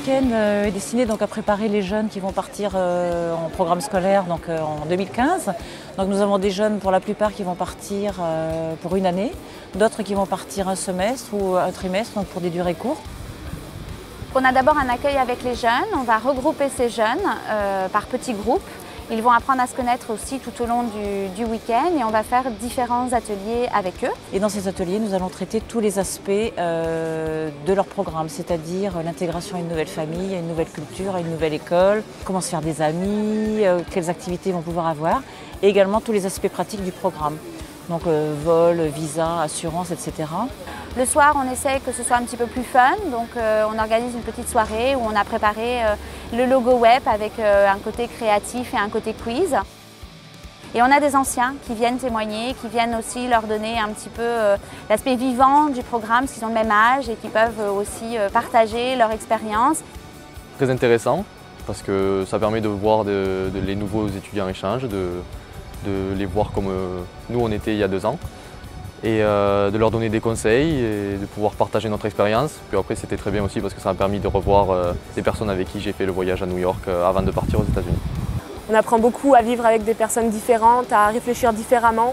week-end est destiné donc à préparer les jeunes qui vont partir en programme scolaire donc, en 2015. Donc nous avons des jeunes pour la plupart qui vont partir pour une année, d'autres qui vont partir un semestre ou un trimestre donc pour des durées courtes. On a d'abord un accueil avec les jeunes, on va regrouper ces jeunes par petits groupes. Ils vont apprendre à se connaître aussi tout au long du week-end et on va faire différents ateliers avec eux. Et dans ces ateliers, nous allons traiter tous les aspects de leur programme, c'est-à-dire l'intégration à une nouvelle famille, à une nouvelle culture, à une nouvelle école, comment se faire des amis, quelles activités ils vont pouvoir avoir, et également tous les aspects pratiques du programme. Donc vol, visa, assurance, etc. Le soir, on essaie que ce soit un petit peu plus fun, donc on organise une petite soirée où on a préparé le logo web avec un côté créatif et un côté quiz. Et on a des anciens qui viennent témoigner, qui viennent aussi leur donner un petit peu l'aspect vivant du programme, s'ils ont le même âge et qui peuvent aussi partager leur expérience. Très intéressant parce que ça permet de voir les nouveaux étudiants en échange, de les voir comme nous on était il y a 2 ans. Et de leur donner des conseils et de pouvoir partager notre expérience. Puis après c'était très bien aussi parce que ça m'a permis de revoir des personnes avec qui j'ai fait le voyage à New York avant de partir aux États-Unis. On apprend beaucoup à vivre avec des personnes différentes, à réfléchir différemment,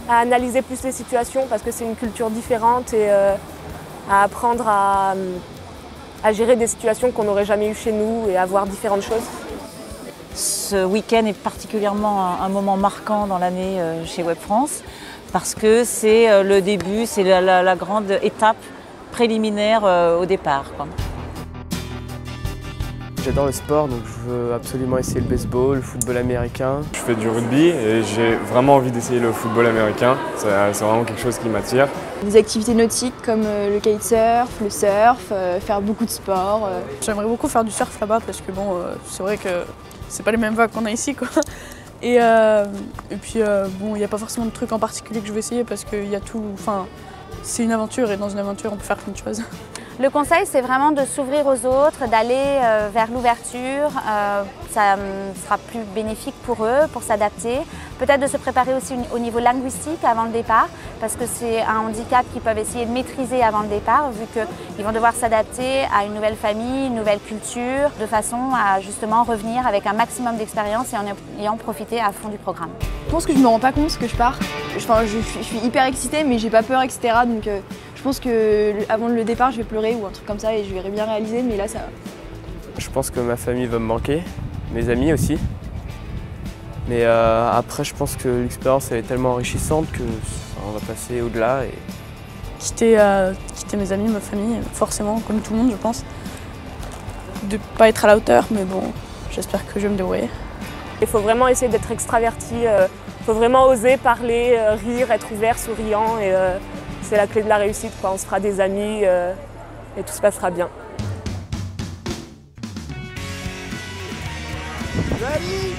à analyser plus les situations parce que c'est une culture différente et à apprendre à gérer des situations qu'on n'aurait jamais eues chez nous et à voir différentes choses. Ce week-end est particulièrement un moment marquant dans l'année chez Web France parce que c'est le début, c'est la grande étape préliminaire au départ, quoi. J'adore le sport, donc je veux absolument essayer le baseball, le football américain. Je fais du rugby et j'ai vraiment envie d'essayer le football américain. C'est vraiment quelque chose qui m'attire. Des activités nautiques comme le kitesurf, le surf, faire beaucoup de sport. J'aimerais beaucoup faire du surf là-bas parce que bon, c'est vrai que c'est pas les mêmes vagues qu'on a ici, quoi. Et puis bon, il n'y a pas forcément de truc en particulier que je veux essayer parce qu'il y a tout. Enfin, c'est une aventure et dans une aventure on peut faire plein de choses. Le conseil, c'est vraiment de s'ouvrir aux autres, d'aller vers l'ouverture. Ça sera plus bénéfique pour eux, pour s'adapter. Peut-être de se préparer aussi au niveau linguistique avant le départ, parce que c'est un handicap qu'ils peuvent essayer de maîtriser avant le départ, vu qu'ils vont devoir s'adapter à une nouvelle famille, une nouvelle culture, de façon à justement revenir avec un maximum d'expérience et en ayant profité à fond du programme. Je pense que je me rends pas compte que je pars. Enfin, je suis hyper excitée, mais j'ai pas peur, etc. Donc je pense qu'avant le départ, je vais pleurer ou un truc comme ça et je vais bien réaliser, mais là, ça... Je pense que ma famille va me manquer, mes amis aussi. Mais après, je pense que l'expérience elle est tellement enrichissante que on va passer au-delà. Et... Quitter mes amis, ma famille, forcément, comme tout le monde, je pense. De pas être à la hauteur, mais bon, j'espère que je vais me débrouiller. Il faut vraiment essayer d'être extraverti, il faut vraiment oser parler, rire, être ouvert, souriant. Et c'est la clé de la réussite, quoi. On se fera des amis et tout se passera bien. Ready?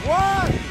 1